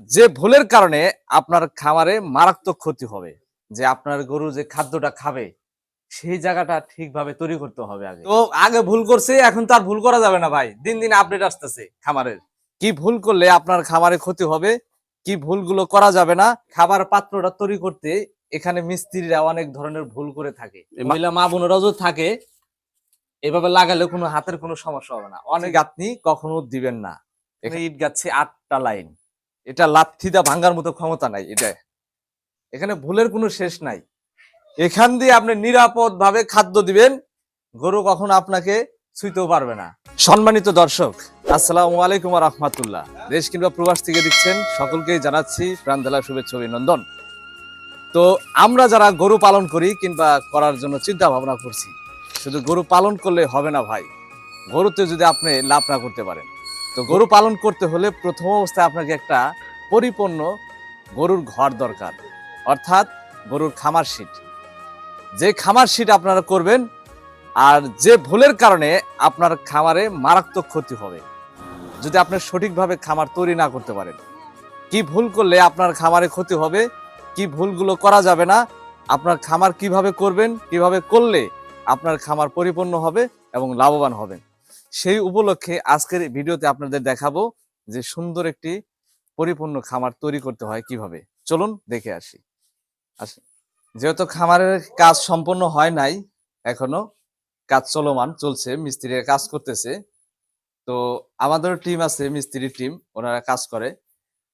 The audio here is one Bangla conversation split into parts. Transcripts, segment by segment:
যে ভুলের কারণে আপনার খামারে মারাত্মক ক্ষতি হবে, যে আপনার গরু যে খাদ্যটা খাবে সেই জায়গাটা ঠিকভাবে তৈরি করতে হবে। আগে তো আগে ভুল করছে, এখন তো আর ভুল করা যাবে না ভাই। দিন দিন আপডেট আসতেছে খামারের। কি ভুল করলে আপনার খামারে ক্ষতি হবে, কি ভুলগুলো করা যাবে না, খাবার পাত্রটা তৈরি করতে এখানে মিস্ত্রিরা অনেক ধরনের ভুল করে থাকে। মহিলা মা বোনেরাও যদি থাকে এভাবে লাগালে কোনো হাতের কোনো সমস্যা হবে না। অনেক আপনি কখনো দিবেন না। এখানে ইট গাচ্ছে 8টা লাইন, এটা লাথিটা ভাঙার মতো ক্ষমতা নাই। এখানে ভুলের কোনো শেষ নাই। এখান দিয়ে আপনি নিরাপদ ভাবে খাদ্য দিবেন, গরু কখনো আপনাকে ছুঁতেও পারবে না। সম্মানিত দর্শক, আসসালামু আলাইকুম ওয়া রাহমাতুল্লাহ। দেশ কিংবা প্রবাস থেকে দেখছেন সকলকেই জানাচ্ছি প্রাণঢালা শুভেচ্ছা অভিনন্দন। তো আমরা যারা গরু পালন করি কিংবা করার জন্য চিন্তা ভাবনা করছি, শুধু গরু পালন করলে হবে না ভাই। গরুতে যদি আপনি লাভ না করতে পারেন, তো গরু পালন করতে হলে প্রথম অবস্থায় আপনাকে একটা পরিপূর্ণ গরুর ঘর দরকার, অর্থাৎ গরুর খামার শীট। যে খামার শীট আপনারা করবেন, আর যে ভুলের কারণে আপনার খামারে মারাত্মক ক্ষতি হবে যদি আপনি সঠিকভাবে খামার তৈরি না করতে পারেন। কি ভুল করলে আপনার খামারে ক্ষতি হবে, কি ভুলগুলো করা যাবে না, আপনার খামার কিভাবে করবেন, কিভাবে করলে আপনার খামার পরিপূর্ণ হবে এবং লাভবান হবেন, সেই উপলক্ষে আজকের ভিডিওতে আপনাদের দেখাবো যে সুন্দর একটি পরিপূর্ণ খামার তৈরি করতে হয় কিভাবে। চলুন দেখে আসি। যেহেতু খামারের কাজ সম্পন্ন হয় নাই, এখনো কাজ চলমান চলছে, মিস্ত্রিরা কাজ করতেছে। তো আমাদের টিম আছে, মিস্ত্রি টিম, ওনারা কাজ করে।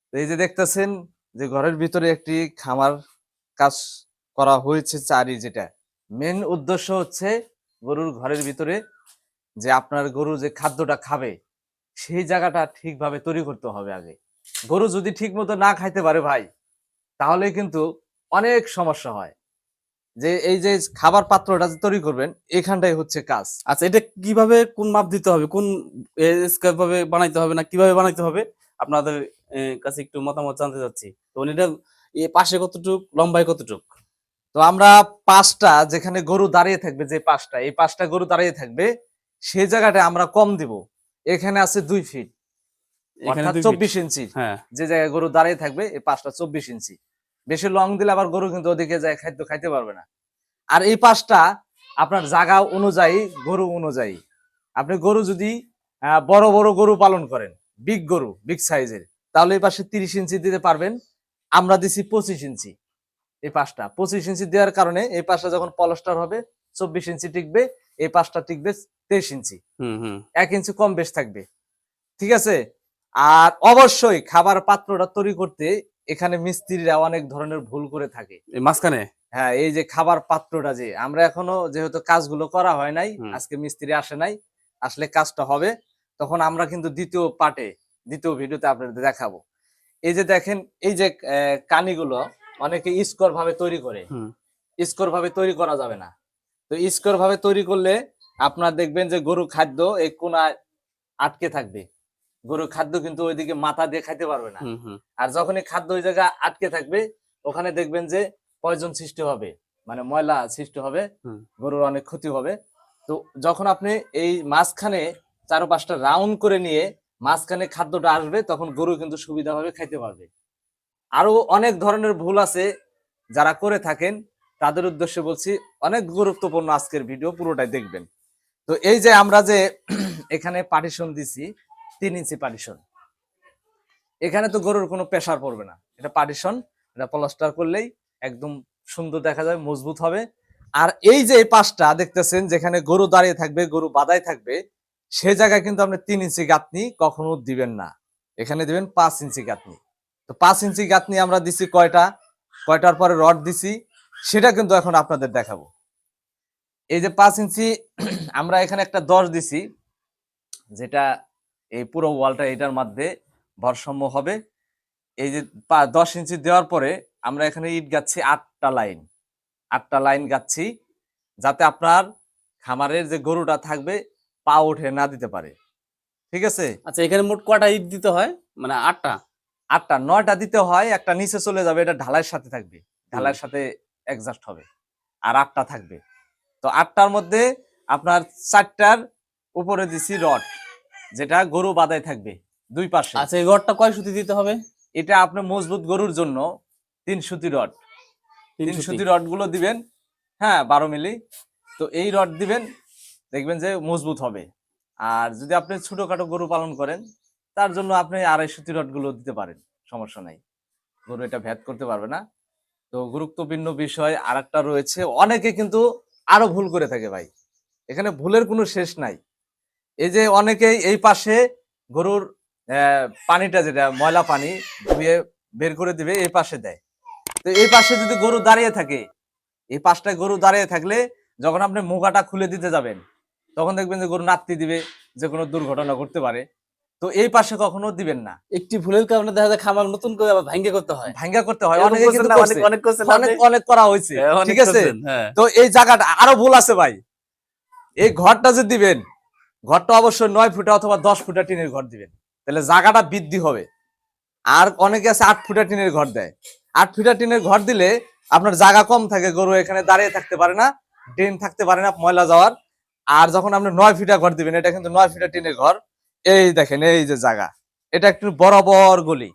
তো এই যে দেখতেছেন যে ঘরের ভিতরে একটি খামার কাজ করা হয়েছে চারি, যেটা মেন উদ্দেশ্য হচ্ছে গরুর ঘরের ভিতরে যে আপনার গরু যে খাদ্যটা খাবে সেই জায়গাটা ঠিকভাবে তৈরি করতে হবে। আগে গরু যদি ঠিক মতো না খাইতে পারে ভাই, তাহলে কিন্তু অনেক সমস্যা হয়। যে এই যে খাবার পাত্রটা যে তৈরি করবেন, এখানটাই হচ্ছে কাজ। আচ্ছা, এটা কিভাবে কোন মাপ দিতে হবে, কোন স্কয়ার ভাবে বানাইতে হবে না কিভাবে বানাইতে হবে, আপনাদের কাছে একটু মতামত জানতে চাচ্ছি। তো এটা পাশে কতটুক, লম্বায় কতটুক? তো আমরা পাঁচটা, যেখানে গরু দাঁড়িয়ে থাকবে, যে পাঁচটা, এই পাঁচটা গরু দাঁড়িয়ে থাকবে সেই জায়গাটা আমরা কম দিব। এখানে আছে 2 ফিট, এখানে অর্থাৎ 2 ফিট। 24 ইঞ্চি। হ্যাঁ, যে জায়গায় গরু দাঁড়িয়ে থাকবে এই পাঁচটা 24 ইঞ্চি। বেশি লং দিলে আবার গরু কিন্তু ওদিকে যায় খাদ্য খাইতে পারবে না। আর এই পাঁচটা আপনার জায়গা অনুযায়ী, গরু অনুযায়ী, আপনি গরু যদি বড় বড় গরু পালন করেন, বিগ গরু, বিগ সাইজের, তাহলে এই পাশে 30 ইঞ্চি দিতে পারবেন। আমরা দিছি 25 ইঞ্চি। এই পাঁচটা 25 ইঞ্চি দেওয়ার কারণে এই পাশটা যখন পলস্টার হবে 24 ইঞ্চি টিকবে, এই পাশটা টিকবে 23 ইঞ্চি। 1 ইঞ্চি কম বেশ থাকবে, ঠিক আছে। আর অবশ্যই খাবার পাত্রটা তৈরি করতে এখানে মিস্ত্রিরা অনেক ধরনের ভুল করে থাকে এই মাঝখানে। হ্যাঁ, এই যে খাবার পাত্রটা, যে আমরা এখনো যেহেতু কাজগুলো করা হয় নাই, হুম। আজকে মিস্ত্রি আসে নাই, আসলে কাজটা হবে তখন আমরা কিন্তু দ্বিতীয় পার্টে, দ্বিতীয় ভিডিওতে আপনাদের দেখাবো। এই যে দেখেন, এই যে কানিগুলো অনেকে স্কোয়ার ভাবে তৈরি করে। স্কোয়ার ভাবে তৈরি করা যাবে না। তো স্কোয়ার ভাবে তৈরি করলে আপনার দেখবেন যে গরু খাদ্য এই কোনায় আটকে থাকবে। গরুর খাদ্য কিন্তু ওইদিকে মাথা দিয়ে খাইতে পারবে না। আর যখনই খাদ্য ওই জায়গায় আটকে থাকবে, ওখানে দেখবেন যে পয়জন সৃষ্টি হবে, মানে ময়লা সৃষ্টি হবে, গরুর অনেক ক্ষতি হবে। তো যখন আপনি এই মাঝখানে 4-5টা রাউন্ড করে নিয়ে মাঝখানে খাদ্যটা আসবে, তখন গরু কিন্তু সুবিধাভাবে খাইতে পারবে। আরো অনেক ধরনের ভুল আছে যারা করে থাকেন, তাদের উদ্দেশ্যে বলছি, অনেক গুরুত্বপূর্ণ আজকের ভিডিও, পুরোটাই দেখবেন। তো এই যে আমরা যে এখানে পার্টিশন দিছি, 3 ইঞ্চি পার্টিশন, এখানে তো গরুর কোনো প্রেসার পড়বে না। এটা পার্টিশন, এটা প্লাস্টার করলেই একদম সুন্দর দেখা যাবে, মজবুত হবে। আর এই যে এই পাশটা দেখতেছেন, যেখানে গরু দাঁড়িয়ে থাকবে, গরু বাদায় থাকবে, সে জায়গায় কিন্তু আপনি 3 ইঞ্চি গাঁথনি কখনো দিবেন না। এখানে দিবেন 5 ইঞ্চি গাঁথনি। তো 5 ইঞ্চি গাঁথনি আমরা দিছি কয়টার পরে রড দিছি, সেটা কিন্তু এখন আপনাদের দেখাবো। এই যে 5 ইঞ্চি আমরা এখানে একটা 10 দিছি, যেটা এই পুরো ওয়ালটা এটার মধ্যে ভারসাম্য হবে। এই যে 10 ইঞ্চি দেওয়ার পরে আমরা এখানে ইট গাচ্ছি 8টা লাইন গাচ্ছি, যাতে আপনার খামারের যে গরুটা থাকবে পা উঠে না দিতে পারে, ঠিক আছে। আচ্ছা, এখানে মোট কয়টা ইট দিতে হয়? মানে 8টা? 9টা দিতে হয়। একটা নিচে চলে যাবে, এটা ঢালাইয়ের সাথে থাকবে, ঢালাইয়ের সাথে অ্যাডজাস্ট হবে। আর 8টা থাকবে। তো 8টার মধ্যে আপনার 4টার উপরে দিছি রড, যেটা গরু বাদায় থাকবে 2 পাশে। আচ্ছা, এই রডটা কয় সুতি দিতে হবে? এটা আপনি মজবুত গরুর জন্য 3 সুতি রড, 3 সুতি রড গুলো দিবেন, হ্যাঁ 12 মিলি। তো এই রড দিবেন, দেখবেন যে মজবুত হবে। আর যদি আপনি ছোটখাটো গরু পালন করেন তার জন্য আপনি 2.5 সুতি রড গুলো দিতে পারেন, সমস্যা নাই, গরু এটা ভেদ করতে পারবে না। তো গুরুত্বপূর্ণ বিষয় আরেকটা রয়েছে, অনেকে কিন্তু আরো ভুল করে থাকে ভাই, এখানে ভুলের কোনো শেষ নাই। এই যে অনেকেই এই পাশে গরুর পানিটা, যেটা ময়লা পানি ধুয়ে বের করে দিবে, এই পাশে দেয়। তো এই পাশে যদি গরু দাঁড়িয়ে থাকে, এই পাশটায় গরু দাঁড়িয়ে থাকলে যখন আপনি মুখাটা খুলে দিতে যাবেন তখন দেখবেন যে গরু নাত্তি দিবে, যে কোনো দুর্ঘটনা ঘটতে পারে। তো এই পাশে কখনো দিবেন না। একটি ভুলের কারণে দেখা যায় খামার নতুন করে আবার ভাঙ্গে করতে হয়। ভাঙ্গা করতে হয়, এরকম অনেকে করছেন কিন্তু না? করছে, অনেক করছেন না অনেক আপনি? অনেক করা হয়েছে, হ্যাঁ, অনেক ঠিক আছে। করছেন, হ্যাঁ। তো এই জায়গাটা আরো ভুল আছে ভাই, এই ঘরটা যে দিবেন, ঘরটা অবশ্যই 9 ফুটা অথবা 10 ফুটা টিনের ঘর দিবেন, তাহলে জায়গাটা বৃদ্ধি হবে। আর অনেকে আছে 8 ফুটা টিনের ঘর দেয়, 8 ফুটা টিনের ঘর দিলে আপনার জায়গা কম থাকে, গরু এখানে দাঁড়িয়ে থাকতে পারে না, ড্রেন থাকতে পারে না ময়লা যাওয়ার। আর যখন আপনি 9 ফিটা ঘর দিবেন, এটা কিন্তু 9 ফিটা টিনের ঘর, এই দেখেন এই যে জায়গা, এটা একটু বরাবর গলি,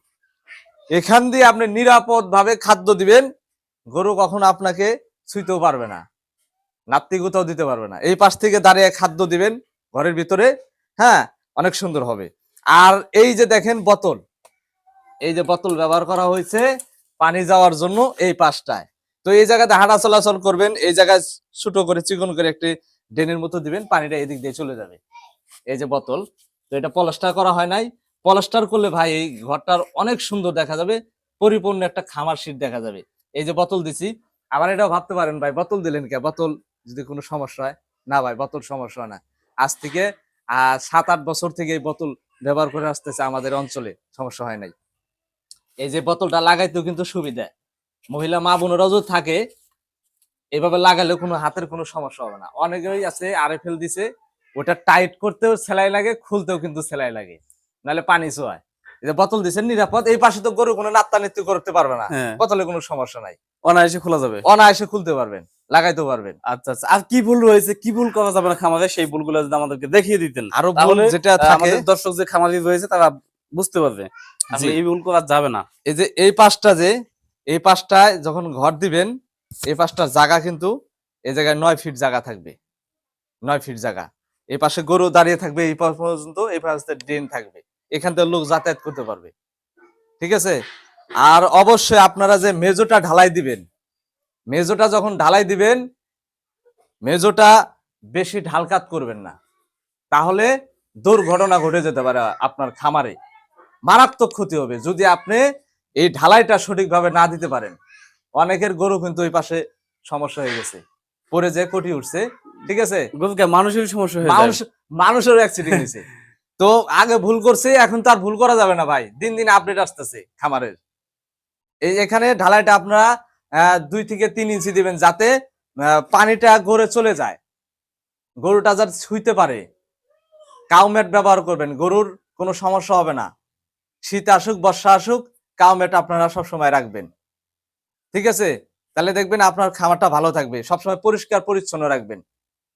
এখান দিয়ে আপনি নিরাপদ ভাবে খাদ্য দিবেন, গরু কখনো আপনাকে ছুঁইতেও পারবে না, নাত্তিগুতাও দিতে পারবে না। এই পাশ থেকে দাঁড়িয়ে খাদ্য দিবেন ঘরের ভিতরে, হ্যাঁ অনেক সুন্দর হবে। আর এই যে দেখেন বোতল, এই যে বোতল ব্যবহার করা হয়েছে পানি যাওয়ার জন্য এই পাশটায়। তো এই জায়গাতে হাঁটা চলাচল করবেন, এই জায়গায় ছোট করে চিকন করে একটি ড্রেনের মতো দিবেন, পানিটা এদিক দিয়ে চলে যাবে। এই যে বোতল, তো এটা পলাস্টার করা হয় নাই, পলাস্টার করলে ভাই এই ঘরটার অনেক সুন্দর দেখা যাবে, পরিপূর্ণ একটা খামার শীট দেখা যাবে। এই যে বোতল দিছি, আবার এটাও ভাবতে পারেন ভাই বোতল দিলেন কে, বোতল যদি কোনো সমস্যা হয়, না ভাই বোতল সমস্যা হয় না। আজ থেকে 7-8 বছর থেকে এই বোতল ব্যবহার করে আসতেছে আমাদের অঞ্চলে, সমস্যা হয় নাই। এই যে বোতলটা লাগাইতেও কিন্তু সুবিধা, মহিলা মা বোনেরাও যদি থাকে এভাবে লাগালেও কোনো হাতের কোনো সমস্যা হবে না। অনেকেই আছে আরএফএল দিছে, ওটা টাইট করতেও সেলাই লাগে, খুলতেও কিন্তু সেলাই লাগে, নাহলে পানি চোয়ায়। এই যে বোতল দিচ্ছেন নিরাপদ, এই পাশে তো গরু কোনো নাত্তানিত্তি করতে পারবে না, হ্যাঁ, বোতলে কোনো সমস্যা নাই, অনায়াসে খোলা যাবে। অনায়াসে খুলতে পারবেন, লাগাইতেও পারবেন। আচ্ছা আচ্ছা, আর কি ভুল রয়েছে, কি ভুল করা যাবে না খামারে, সেই ভুলগুলো যদি আমাদেরকে দেখিয়ে দিতেন আরো ভুল তাহলে যেটা থাকে, আমাদের দর্শক যে খামারি রয়েছে তারা বুঝতে পারবে আসলে জি, এই ভুল করা যাবে না। এই যে এই পাশটা, যে এই পাশটায় যখন ঘর দিবেন, এই পাশটার জায়গা কিন্তু এই জায়গায় 9 ফিট জায়গা থাকবে, 9 ফিট জায়গা। এই পাশে গরু দাঁড়িয়ে থাকবে এই পাশ পর্যন্ত, এই পাশে ড্রেন থাকবে, এখান থেকে লোক যাতায়াত করতে পারবে, ঠিক আছে। আর অবশ্যই আপনারা যে মেজোটা ঢালাই দিবেন, মেজোটা যখন ঢালাই দিবেন, মেজোটা বেশি ঢালকাত করবেন না, তাহলে দুর্ঘটনা ঘটে যেতে পারে, আপনার খামারে মারাত্মক ক্ষতি হবে যদি আপনি এই ঢালাইটা সঠিকভাবে না দিতে পারেন। অনেকের গরু কিন্তু ওই পাশে সমস্যা হয়ে গেছে, পরে যে কটি উঠছে, ঠিক আছে, গরুকে মানুষের সমস্যা হয়ে যায়। মানুষ, মানুষের অ্যাক্সিডেন্ট হয়েছে। তো আগে ভুল করছে, এখন তার ভুল করা যাবে না ভাই, দিন দিন আপডেট আসতেছে খামারের। এই এখানে ঢালাইটা আপনারা 2 থেকে 3 ইঞ্চি দিবেন, যাতে পানিটা গড়ে চলে যায়, গরুটা যাতে ছুঁইতে পারে। কাউমেট ব্যবহার করবেন, গরুর কোনো সমস্যা হবে না, শীত আসুক বর্ষা আসুক কাউমেট আপনারা সবসময় রাখবেন, ঠিক আছে। তাহলে দেখবেন আপনার খামারটা ভালো থাকবে, সবসময় পরিষ্কার পরিচ্ছন্ন রাখবেন।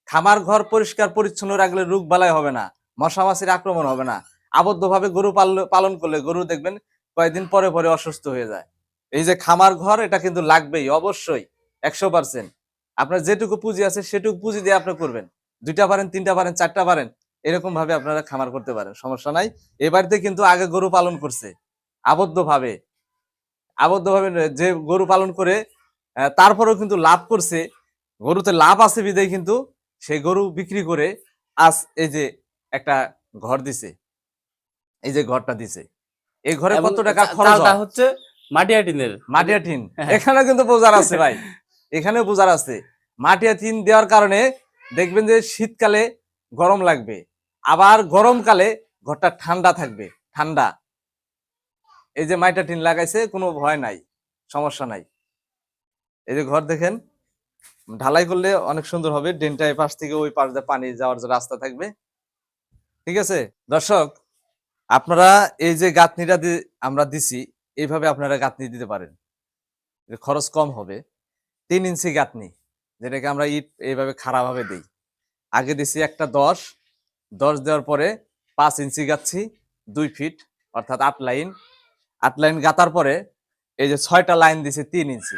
খামার ঘর পরিষ্কার পরিচ্ছন্ন রাখলে রোগ বালাই হবে না, মশা মাছির আক্রমণ হবে না। আবদ্ধভাবে গরু পালন করলে গরু দেখবেন কয়েকদিন পরে পরে অসুস্থ হয়ে যায়। এই যে খামার ঘর, এটা কিন্তু লাগবেই অবশ্যই, 100%। আপনার যেটুকু পুঁজি আছে সেটুকু পুঁজি দিয়ে আপনি করবেন, 2টা পারেন 3টা পারেন 4টা পারেন, এরকম ভাবে আপনারা খামার করতে পারেন, সমস্যা নাই। এ বাড়িতে কিন্তু আগে গরু পালন করছে আবদ্ধভাবে, আবদ্ধভাবে যে গরু পালন করে তারপরেও কিন্তু লাভ করছে, গরুতে লাভ আছে বিদায় কিন্তু সেই গরু বিক্রি করে আজ এই যে একটা ঘর দিছে, এই যে ঘরটা দিছে, এই ঘরে এবং কত টাকা খরচ চালটা হয়, হচ্ছে মাটিয়া টিনের। মাটিয়া টিন, হ্যাঁ। এখানে কিন্তু বোঝার আছে ভাই, এখানে বোঝার আছে। মাটিয়া টিন দেওয়ার কারণে দেখবেন যে শীতকালে গরম লাগবে, আবার গরমকালে ঘরটা ঠান্ডা থাকবে, ঠান্ডা। এই যে মাটিয়া টিন লাগাইছে, কোনো ভয় নাই, সমস্যা নাই। এই যে ঘর দেখেন, ঢালাই করলে অনেক সুন্দর হবে, ড্রেনটা এই পাশ থেকে ওই পাশ দিয়ে পানি যাওয়ার যে রাস্তা থাকবে, ঠিক আছে। দর্শক, আপনারা এই যে গাঁথনিটা আমরা দিছি, এইভাবে আপনারা গাঁথনি দিতে পারেন, খরচ কম হবে। 3 ইঞ্চি গাঁথনি, যেটাকে আমরা ইট এইভাবে খাড়া ভাবে দিই, আগে দিছি একটা 10 দেওয়ার পরে 5 ইঞ্চি গাচ্ছি, 2 ফিট অর্থাৎ 8 লাইন, 8 লাইন গাতার পরে এই যে 6টা লাইন দিছে 3 ইঞ্চি,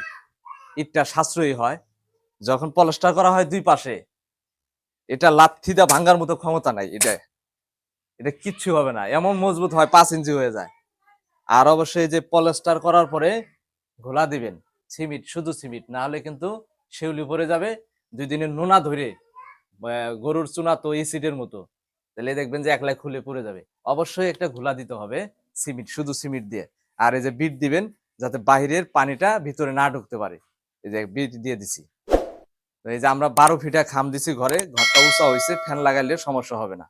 ইটটা সাশ্রয়ী হয়। যখন পলেস্টার করা হয় দুই পাশে, এটা লাথিটা ভাঙার মতো ক্ষমতা নাই। এটা কিচ্ছু হবে না, এমন মজবুত হয় 5 ইঞ্চি হয়ে যায়। আর অবশ্যই যে পলেস্টার করার পরে ঘোলা দিবেন সিমেন্ট, শুধু সিমেন্ট, না হলে কিন্তু শিউলি পড়ে যাবে। 2 দিনের নোনা ধরে গরুর চুনা তো এসিডের মতো, তাহলে দেখবেন যে একলাই খুলে পড়ে যাবে। অবশ্যই একটা ঘোলা দিতে হবে সিমেন্ট, শুধু সিমেন্ট দিয়ে। আর এই যে বিট দিবেন যাতে বাহিরের পানিটা ভিতরে না ঢুকতে পারে। এই যে বিট দিয়ে দিছি। তো এই যে আমরা 12 ফিটা খাম দিছি ঘরে, ঘরটা উঁচা হয়েছে, ফ্যান লাগাইলে সমস্যা হবে না।